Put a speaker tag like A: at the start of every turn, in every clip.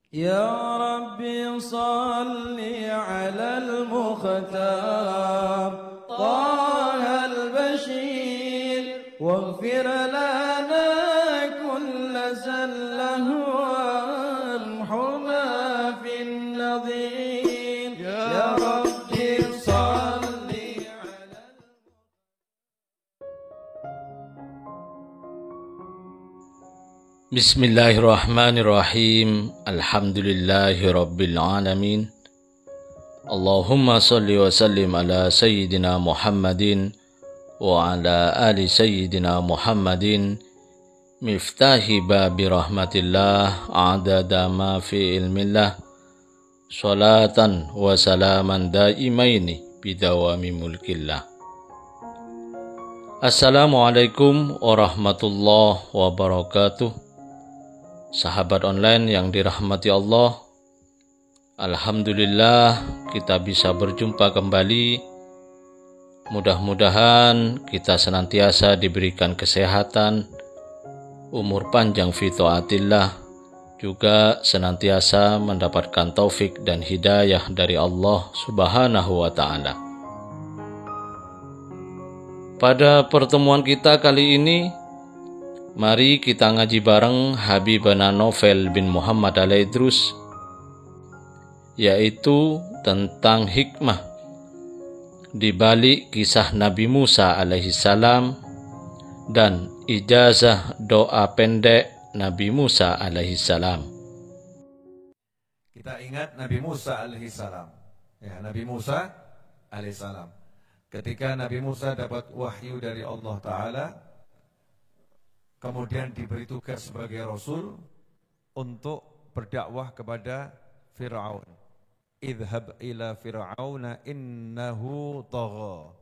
A: يا ربي صل على المختار طه البشير واغفر لنا كل زله وامحنا في النظير يا ربي صل على
B: Bismillahirrahmanirrahim. Alhamdulillahirabbil alamin. Allahumma shalli wa sallim ala sayyidina Muhammadin wa ala ali sayyidina Muhammadin miftahi babi rahmatillah adada ma fi ilmillah salatan wa salaman daimaini bidawami mulkillah. Assalamualaikum warahmatullahi wabarakatuh. Sahabat online yang dirahmati Allah, alhamdulillah kita bisa berjumpa kembali. Mudah-mudahan kita senantiasa diberikan kesehatan, umur panjang fi taatillah, juga senantiasa mendapatkan taufik dan hidayah dari Allah Subhanahu wa taala. Pada pertemuan kita kali ini, mari kita ngaji bareng Habibana Novel bin Muhammad Al-Idrus, yaitu tentang hikmah di balik kisah Nabi Musa alaihissalam dan ijazah doa pendek Nabi Musa alaihissalam.
C: Kita ingat Nabi Musa alaihissalam. Ya, Nabi Musa alaihissalam. Ketika Nabi Musa dapat wahyu dari Allah Ta'ala, kemudian diberi tugas sebagai Rasul untuk berdakwah kepada Fir'aun. Idhab ila Fir'auna innahu tagha.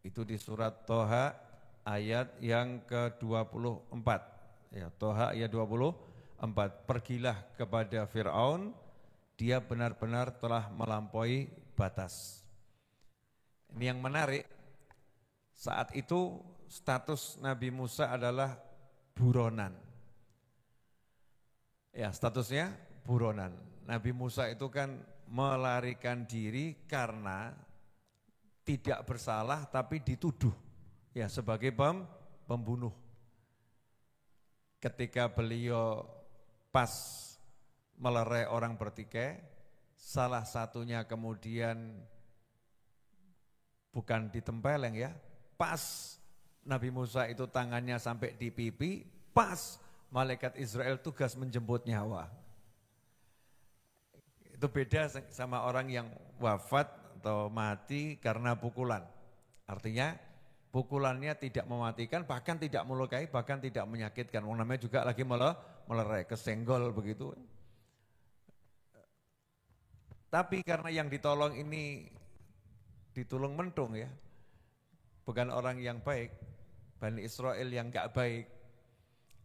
C: Itu di surat Toha ayat yang ke-24. Ya, Toha ayat 24. Pergilah kepada Fir'aun, dia benar-benar telah melampaui batas. Ini yang menarik, saat itu status Nabi Musa adalah buronan. Ya, statusnya buronan. Nabi Musa itu kan melarikan diri karena tidak bersalah tapi dituduh ya sebagai pembunuh. Ketika beliau pas melerai orang bertikai, salah satunya kemudian bukan ditempeleng ya, pas Nabi Musa itu tangannya sampai di pipi, pas malaikat Israel tugas menjemput nyawa. Itu beda sama orang yang wafat atau mati karena pukulan. Artinya pukulannya tidak mematikan, bahkan tidak melukai, bahkan tidak menyakitkan. Namanya juga lagi melerai, kesenggol begitu. Tapi karena yang ditolong ini ditulung mentung ya, bukan orang yang baik, Bani Israel yang gak baik.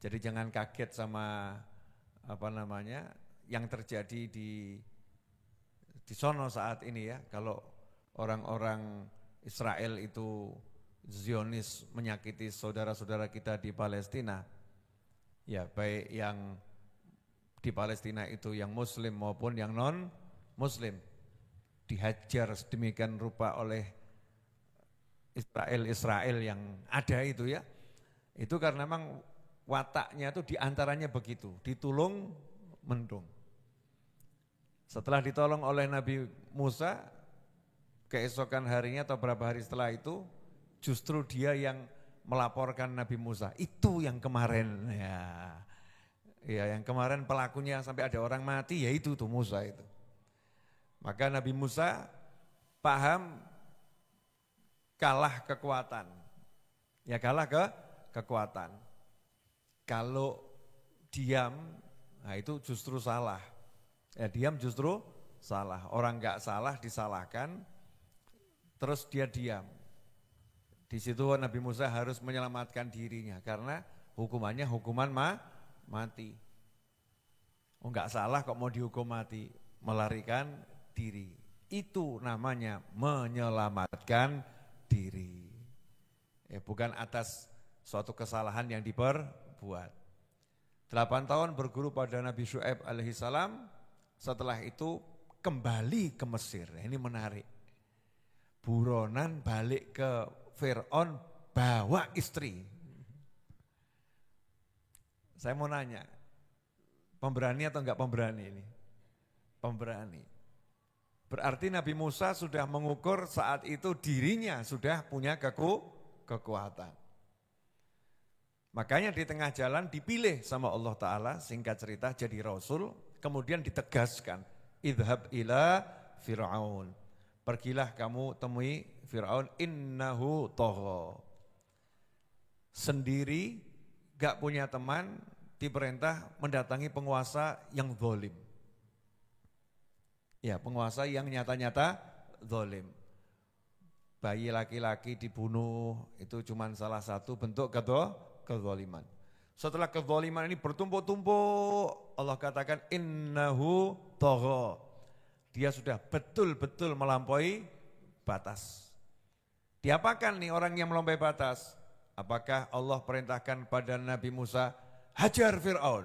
C: Jadi jangan kaget sama yang terjadi di sono saat ini ya. Kalau orang-orang Israel itu Zionis menyakiti saudara-saudara kita di Palestina, ya baik yang di Palestina itu yang Muslim maupun yang non-Muslim, dihajar sedemikian rupa oleh Israel yang ada itu ya. Itu karena memang wataknya itu diantaranya begitu, ditulung mentung. Setelah ditolong oleh Nabi Musa, keesokan harinya atau beberapa hari setelah itu, justru dia yang melaporkan Nabi Musa. Itu yang kemarin ya yang kemarin pelakunya sampai ada orang mati, ya itu tuh Musa itu. Maka Nabi Musa paham kalah kekuatan. Ya kalah kekuatan. Kalau diam, nah itu justru salah. Ya diam justru salah. Orang enggak salah disalahkan, terus dia diam. Di situ Nabi Musa harus menyelamatkan dirinya karena hukumannya hukuman mati. Oh enggak salah kok mau dihukum mati, melarikan diri. Itu namanya menyelamatkan diri. Ya, bukan atas suatu kesalahan yang diperbuat. 8 tahun berguru pada Nabi Syu'aib alaihissalam, setelah itu kembali ke Mesir. Ini menarik. Buronan balik ke Fir'aun bawa istri. Saya mau nanya, pemberani atau enggak pemberani ini? Pemberani. Berarti Nabi Musa sudah mengukur saat itu dirinya sudah punya kekuatan. Makanya di tengah jalan dipilih sama Allah Ta'ala, singkat cerita jadi Rasul, kemudian ditegaskan, idhab ila Fir'aun. Pergilah kamu temui Fir'aun, innahu tagha. Sendiri, gak punya teman, diperintah mendatangi penguasa yang zalim. Ya, penguasa yang nyata-nyata zalim. Bayi laki-laki dibunuh, itu cuma salah satu bentuk kezaliman. Setelah kezaliman ini bertumpuk-tumpuk, Allah katakan innahu tagha. Dia sudah betul-betul melampaui batas. Diapakan nih orang yang melampaui batas? Apakah Allah perintahkan pada Nabi Musa, hajar Fir'aun?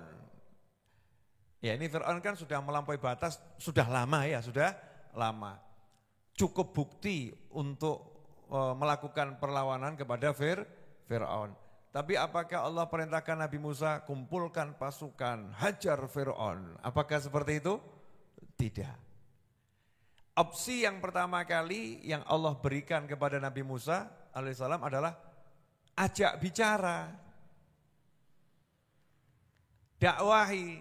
C: Ya ini Fir'aun kan sudah melampaui batas, sudah lama ya, sudah lama. Cukup bukti untuk melakukan perlawanan kepada Fir'aun. Tapi apakah Allah perintahkan Nabi Musa, kumpulkan pasukan, hajar Fir'aun? Apakah seperti itu? Tidak. Opsi yang pertama kali yang Allah berikan kepada Nabi Musa alaihissalam adalah ajak bicara, dakwahi,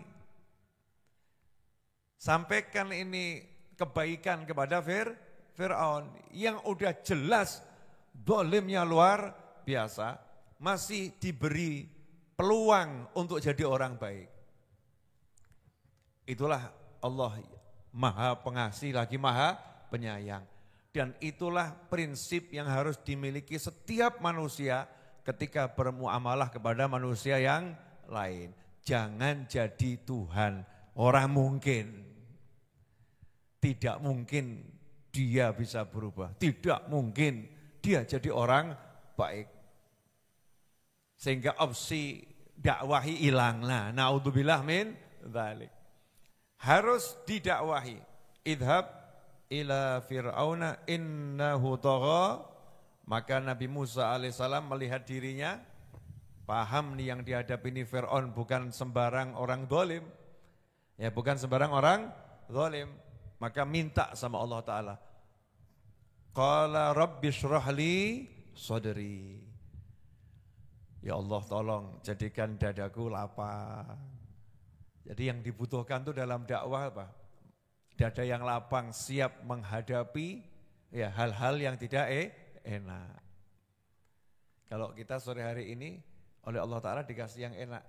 C: sampaikan ini kebaikan kepada Fir'aun yang udah jelas zalimnya luar biasa, masih diberi peluang untuk jadi orang baik. Itulah Allah Maha Pengasih lagi Maha Penyayang. Dan itulah prinsip yang harus dimiliki setiap manusia ketika bermuamalah kepada manusia yang lain. Jangan jadi Tuhan, orang mungkin. Tidak mungkin dia bisa berubah, tidak mungkin dia jadi orang baik. Sehingga opsi dakwahi hilang. Nah, naudzubillah min dzalik. Harus didakwahi. Idhab ila Fir'auna innahu tagha. Maka Nabi Musa alaihissalam melihat dirinya, paham nih yang dihadapi ini Fir'aun bukan sembarang orang zalim. Ya bukan sembarang orang zalim. Maka minta sama Allah Ta'ala. Qala rabbi syrah li sadri. Ya Allah tolong jadikan dadaku lapang. Jadi yang dibutuhkan itu dalam dakwah apa? Dada yang lapang, siap menghadapi ya hal-hal yang tidak enak. Kalau kita sore hari ini oleh Allah Ta'ala dikasih yang enak.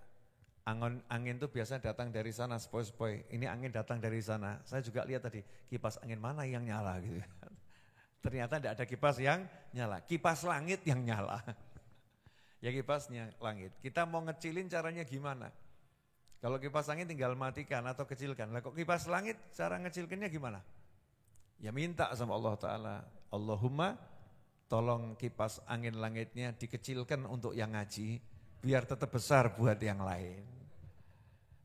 C: Angin itu biasanya datang dari sana, sepoi-sepoi. Ini angin datang dari sana. Saya juga lihat tadi, kipas angin mana yang nyala gitu. Ternyata tidak ada kipas yang nyala. Kipas langit yang nyala. Ya kipasnya langit. Kita mau ngecilin caranya gimana? Kalau kipas angin tinggal matikan atau kecilkan. Lah kok kipas langit cara ngecilkannya gimana? Ya minta sama Allah Ta'ala. Allahumma tolong kipas angin langitnya dikecilkan untuk yang ngaji. Biar tetap besar buat yang lain.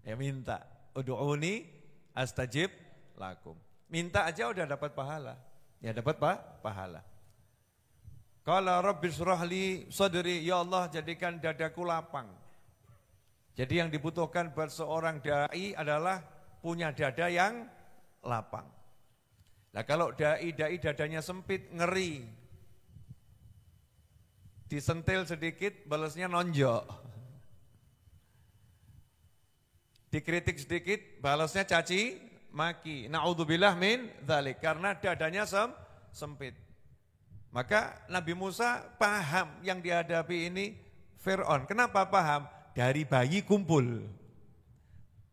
C: Ya minta. Udu'uni astajib lakum. Minta aja udah dapat pahala. Ya dapat pahala. Qala rabbi syrah li sadri. Ya Allah jadikan dadaku lapang. Jadi yang dibutuhkan buat seorang da'i adalah punya dada yang lapang. Nah kalau da'i dadanya sempit, ngeri. Disentil sedikit, balasnya nonjok. Dikritik sedikit, balasnya caci, maki. Na'udzubillah min dzalik. Karena dadanya sempit. Maka Nabi Musa paham yang dihadapi ini Fir'aun. Kenapa paham? Dari bayi kumpul,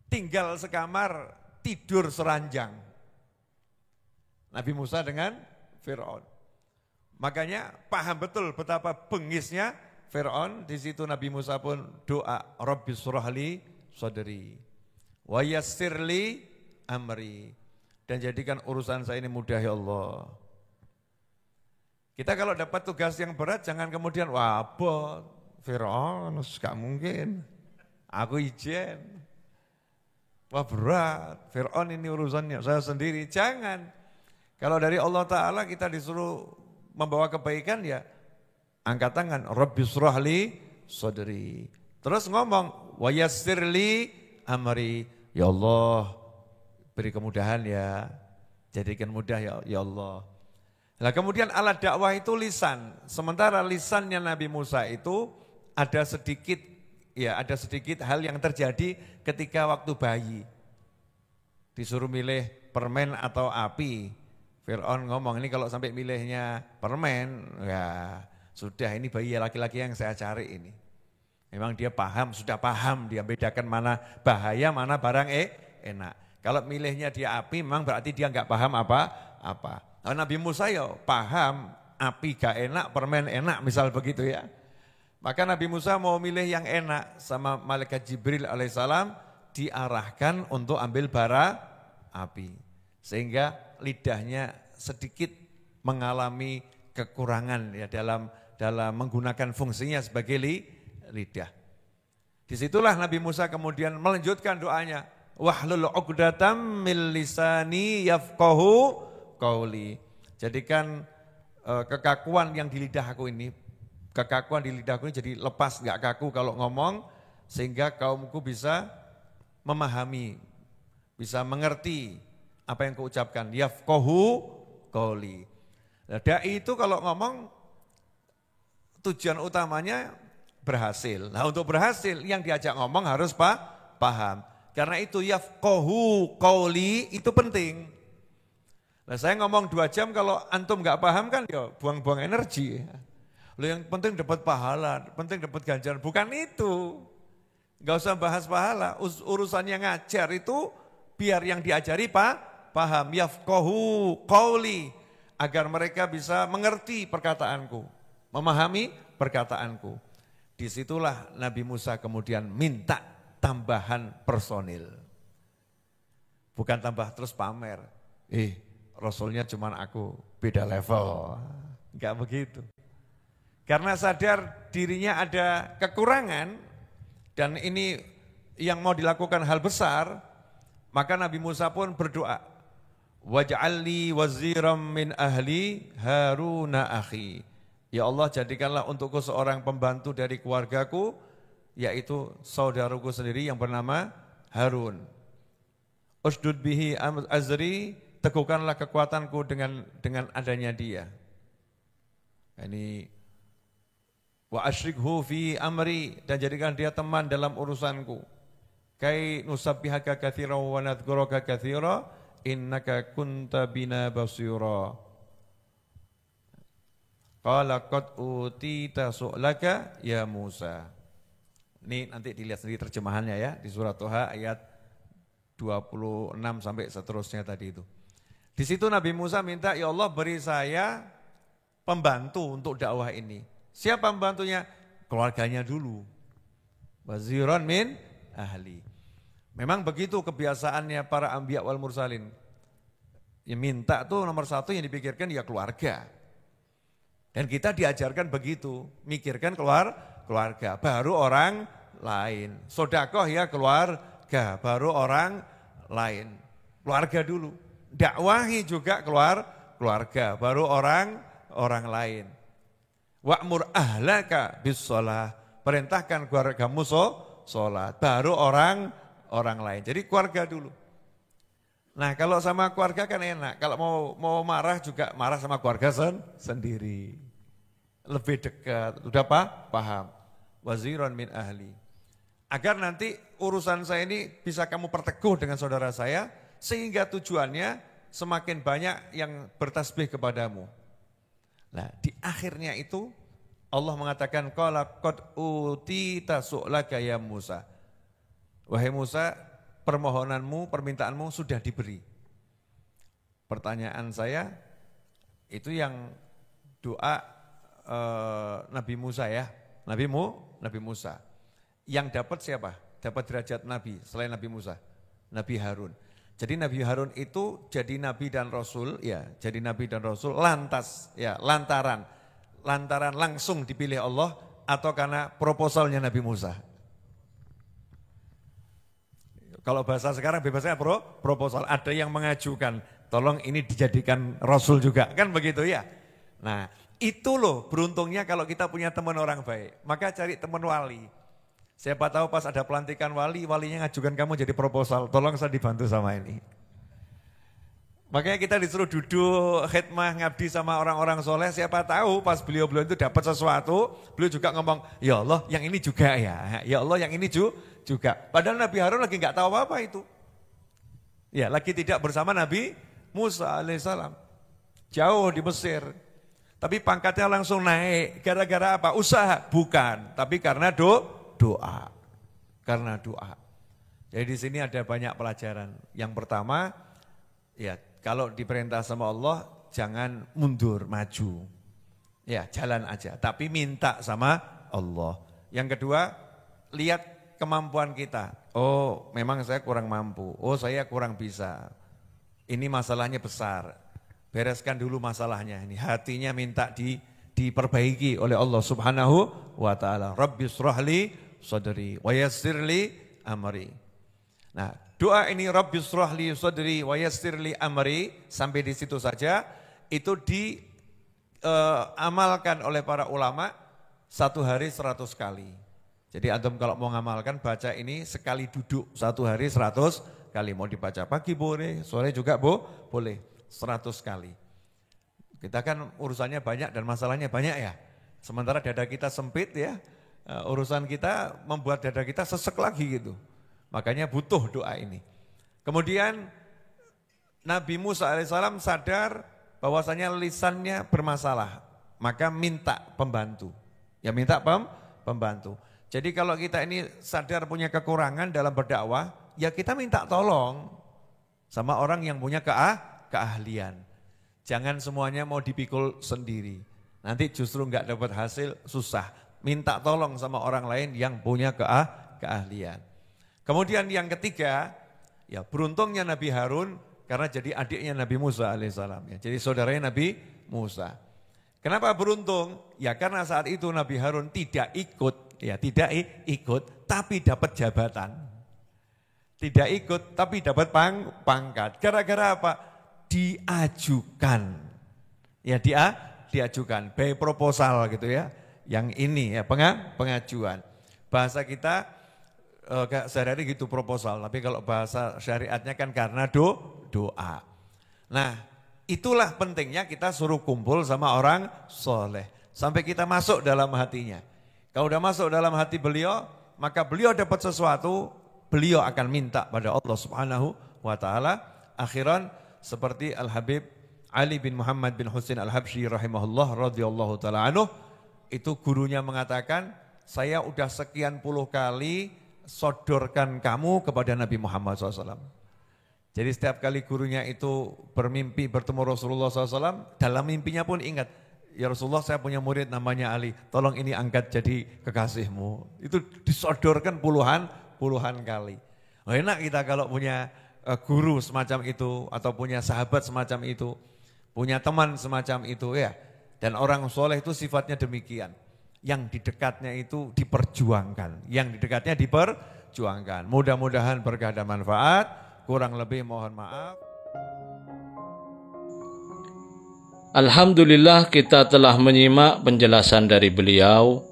C: tinggal sekamar, tidur seranjang. Nabi Musa dengan Fir'aun. Makanya paham betul betapa bengisnya Fir'aun. Di situ Nabi Musa pun doa, Rabbi syrah li sadri, wa yassir li amri. Dan jadikan urusan saya ini mudah ya Allah. Kita kalau dapat tugas yang berat jangan kemudian, wah Fir'aun, gak mungkin, aku ijen. Wah berat, Fir'aun ini urusannya, saya sendiri. Jangan. Kalau dari Allah Ta'ala kita disuruh membawa kebaikan ya angkat tangan. Rabbi shrahli sadri. Terus ngomong, wa yassirli amri. Ya Allah, beri kemudahan ya. Jadikan mudah ya Allah. Nah kemudian alat dakwah itu lisan. Sementara lisannya Nabi Musa itu ada sedikit hal yang terjadi ketika waktu bayi. Disuruh milih permen atau api. Fir'aun ngomong, ini kalau sampai milihnya permen, ya sudah ini bayi laki-laki yang saya cari ini. Memang dia sudah paham dia bedakan mana bahaya, mana barang enak. Kalau milihnya dia api, memang berarti dia nggak paham apa-apa. Nah, Nabi Musa ya paham, api gak enak, permen enak, misal begitu ya. Maka Nabi Musa mau milih yang enak sama malaikat Jibril alaihissalam diarahkan untuk ambil bara api. Sehingga lidahnya sedikit mengalami kekurangan ya dalam menggunakan fungsinya sebagai lidah. Disitulah Nabi Musa kemudian melanjutkan doanya. Wahlul 'uqdatam min lisani yafqahu qauli. Jadikan kekakuan yang di lidahku ini jadi lepas, enggak kaku kalau ngomong, sehingga kaumku bisa memahami, bisa mengerti apa yang kuucapkan. Yafqahu qauli. Nah, dai itu kalau ngomong tujuan utamanya berhasil. Nah, untuk berhasil yang diajak ngomong harus paham. Karena itu yafqahu qauli itu penting. Nah, saya ngomong 2 jam kalau antum enggak paham kan ya buang-buang energi. Loh, yang penting dapat pahala, penting dapat ganjaran, bukan itu. Enggak usah bahas pahala, urusan yang ngajar itu biar yang diajari paham. Yafqahu qauli, agar mereka bisa mengerti perkataanku, memahami perkataanku. Disitulah Nabi Musa kemudian minta tambahan personil. Bukan tambah terus pamer. Rasulnya cuma aku, beda level. Enggak begitu. Karena sadar dirinya ada kekurangan dan ini yang mau dilakukan hal besar, maka Nabi Musa pun berdoa. Waj'alni waziram min ahli Haruna akhi. Ya Allah, jadikanlah untukku seorang pembantu dari keluargaku, yaitu saudaraku sendiri yang bernama Harun. Usdud bihi azri, teguhkanlah kekuatanku dengan adanya dia. Ini wa asyrikhu fi amri, dan jadikan dia teman dalam urusanku. Kai nusabbihaka katsiran wa nadhkuraka katsiran innaka kunta bina basira. Qala qad utita su'laka ya Musa. Ini nanti dilihat sendiri terjemahannya ya di surat Toha ayat 26 sampai seterusnya tadi itu. Di situ Nabi Musa minta, ya Allah beri saya pembantu untuk dakwah ini. Siapa pembantunya? Keluarganya dulu. Waziran min ahli. Memang begitu kebiasaannya para anbiya wal mursalin. Yang minta tuh nomor 1 yang dipikirkan ya keluarga. Dan kita diajarkan begitu, mikirkan keluarga, baru orang lain. Sedekah ya keluarga, baru orang lain. Keluarga dulu. Dakwahi juga keluarga, baru orang lain. Wa'mur ahlaka bis-shalah, perintahkan keluargamu sholat, baru orang lain. Jadi keluarga dulu. Nah, kalau sama keluarga kan enak. Kalau mau marah juga marah sama keluarga sendiri. Lebih dekat, udah paham. Waziran min ahli. Agar nanti urusan saya ini bisa kamu perteguh dengan saudara saya, sehingga tujuannya semakin banyak yang bertasbih kepadamu. Nah, di akhirnya itu Allah mengatakan qala qad utita su'laka ya Musa. Wahai Musa, permohonanmu, permintaanmu sudah diberi. Pertanyaan saya itu yang doa Nabi Musa ya. Nabi Musa. Yang dapat siapa? Dapat derajat Nabi selain Nabi Musa. Nabi Harun. Jadi Nabi Harun itu jadi Nabi dan Rasul, ya, jadi Nabi dan Rasul lantaran langsung dipilih Allah atau karena proposalnya Nabi Musa. Kalau bahasa sekarang bebasnya proposal. Ada yang mengajukan, tolong ini dijadikan Rasul juga. Kan begitu ya. Nah itu loh beruntungnya kalau kita punya teman orang baik. Maka cari teman wali. Siapa tahu pas ada pelantikan wali, walinya ngajukan kamu jadi proposal. Tolong saya dibantu sama ini. Makanya kita disuruh duduk khidmah ngabdi sama orang-orang soleh. Siapa tahu pas beliau-beliau itu dapat sesuatu, beliau juga ngomong, ya Allah yang ini juga ya. Ya Allah yang ini juga. Padahal Nabi Harun lagi nggak tahu apa itu. Ya lagi tidak bersama Nabi Musa alaihissalam. Jauh di Mesir. Tapi pangkatnya langsung naik. Gara-gara apa? Usaha? Bukan. Tapi karena doa. Karena doa. Jadi di sini ada banyak pelajaran. Yang pertama, ya kalau diperintah sama Allah, jangan mundur, maju. Ya, jalan aja. Tapi minta sama Allah. Yang kedua, lihat kemampuan kita. Oh, memang saya kurang mampu. Oh, saya kurang bisa. Ini masalahnya besar. Bereskan dulu masalahnya. Ini hatinya minta diperbaiki oleh Allah Subhanahu wa taala. Rabbi shrahli sadri wa yassirli amri. Nah, doa ini Rabbi shrahli sadri wa yassirli amri sampai di situ saja itu diamalkan oleh para ulama 1 hari 100 kali. Jadi antum kalau mau ngamalkan baca ini sekali duduk 1 hari 100 kali. Mau dibaca pagi boleh, sore juga boleh 100 kali. Kita kan urusannya banyak dan masalahnya banyak ya. Sementara dada kita sempit ya, urusan kita membuat dada kita sesek lagi gitu. Makanya butuh doa ini. Kemudian Nabi Musa alaihissalam sadar bahwasanya lisannya bermasalah. Maka minta pembantu. Ya minta pembantu. Jadi kalau kita ini sadar punya kekurangan dalam berdakwah, ya kita minta tolong sama orang yang punya keahlian. Jangan semuanya mau dipikul sendiri. Nanti justru enggak dapat hasil, susah. Minta tolong sama orang lain yang punya keahlian. Kemudian yang ketiga, ya beruntungnya Nabi Harun karena jadi adiknya Nabi Musa alaihissalam. Ya, jadi saudaranya Nabi Musa. Kenapa beruntung? Ya karena saat itu Nabi Harun tidak ikut, tapi dapat jabatan. Tidak ikut, tapi dapat pangkat. Gara-gara apa? Diajukan. Ya diajukan, by proposal gitu ya. Yang ini ya pengajuan. Bahasa kita sehari-hari gitu proposal, tapi kalau bahasa syariatnya kan karena doa. Nah, itulah pentingnya kita suruh kumpul sama orang soleh. Sampai kita masuk dalam hatinya. Kalau udah masuk dalam hati beliau, maka beliau dapat sesuatu, beliau akan minta pada Allah Subhanahu wa taala. Akhiran seperti Al-Habib Ali bin Muhammad bin Husain Al-Habsyi rahimahullah radhiyallahu taala anhu, itu gurunya mengatakan, saya udah sekian puluh kali sodorkan kamu kepada Nabi Muhammad SAW. Jadi setiap kali gurunya itu bermimpi bertemu Rasulullah SAW, dalam mimpinya pun ingat, ya Rasulullah saya punya murid namanya Ali, tolong ini angkat jadi kekasihmu. Itu disodorkan puluhan kali. Oh, enak kita kalau punya guru semacam itu, atau punya sahabat semacam itu, punya teman semacam itu ya. Dan orang soleh itu sifatnya demikian. Yang di dekatnya itu diperjuangkan. Yang di dekatnya diperjuangkan. Mudah-mudahan berkah dan manfaat. Kurang lebih mohon maaf.
B: Alhamdulillah kita telah menyimak penjelasan dari beliau.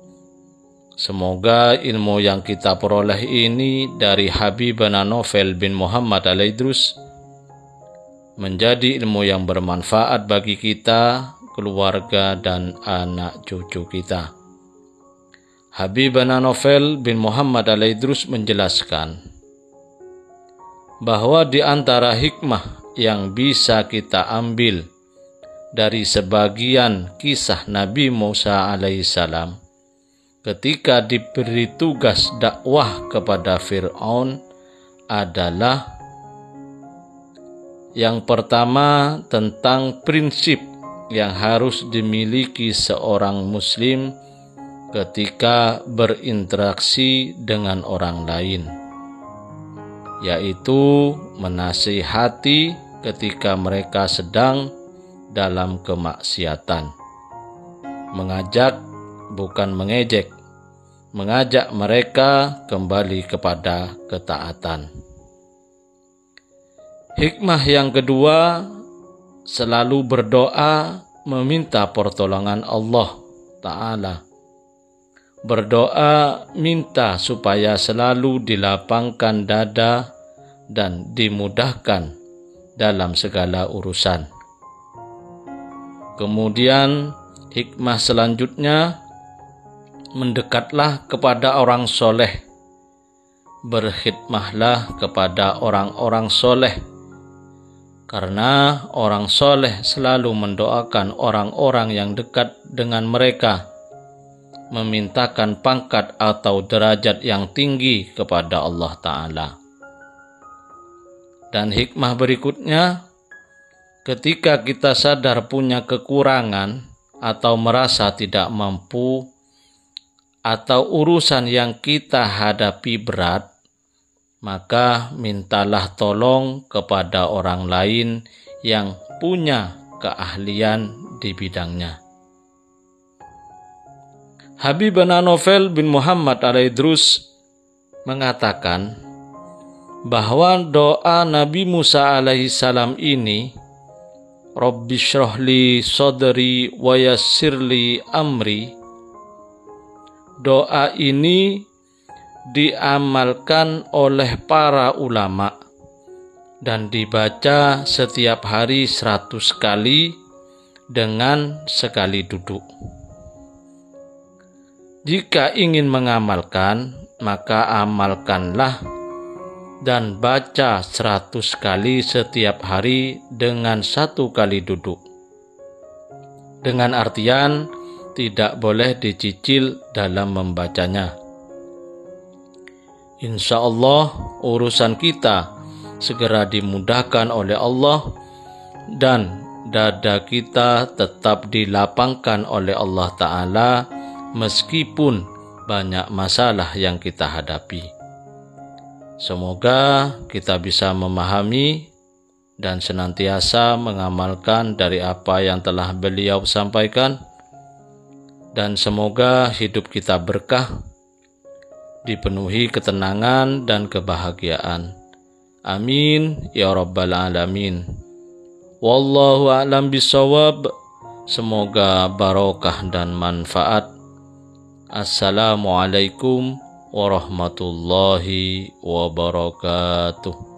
B: Semoga ilmu yang kita peroleh ini dari Habibana Novel bin Muhammad Al-Idrus menjadi ilmu yang bermanfaat bagi kita, keluarga dan anak cucu kita. Habibana Novel bin Muhammad Al-Idrus menjelaskan bahwa di antara hikmah yang bisa kita ambil dari sebagian kisah Nabi Musa alaihissalam ketika diberi tugas dakwah kepada Fir'aun adalah yang pertama tentang prinsip yang harus dimiliki seorang muslim ketika berinteraksi dengan orang lain, yaitu menasihati ketika mereka sedang dalam kemaksiatan, mengajak bukan mengejek, mengajak mereka kembali kepada ketaatan. Hikmah yang kedua, selalu berdoa meminta pertolongan Allah Ta'ala. Berdoa minta supaya selalu dilapangkan dada dan dimudahkan dalam segala urusan. Kemudian hikmah selanjutnya, mendekatlah kepada orang soleh. Berkhidmahlah kepada orang-orang soleh. Karena orang soleh selalu mendoakan orang-orang yang dekat dengan mereka, memintakan pangkat atau derajat yang tinggi kepada Allah Ta'ala. Dan hikmah berikutnya, ketika kita sadar punya kekurangan atau merasa tidak mampu, atau urusan yang kita hadapi berat, maka mintalah tolong kepada orang lain yang punya keahlian di bidangnya. Habibana Novel bin Muhammad Al-Idrus mengatakan bahwa doa Nabi Musa alaihissalam ini, Rabbi syrahli sadri wa yassirli amri, doa ini diamalkan oleh para ulama dan dibaca setiap hari 100 kali dengan sekali duduk. Jika ingin mengamalkan, maka amalkanlah dan baca 100 kali setiap hari dengan 1 kali duduk. Dengan artian tidak boleh dicicil dalam membacanya. Insya Allah urusan kita segera dimudahkan oleh Allah dan dada kita tetap dilapangkan oleh Allah Ta'ala meskipun banyak masalah yang kita hadapi. Semoga kita bisa memahami dan senantiasa mengamalkan dari apa yang telah beliau sampaikan, dan semoga hidup kita berkah, dipenuhi ketenangan dan kebahagiaan. Amin ya rabbal alamin. Wallahu a'lam bishawab. Semoga barokah dan manfaat. Assalamualaikum warahmatullahi wabarakatuh.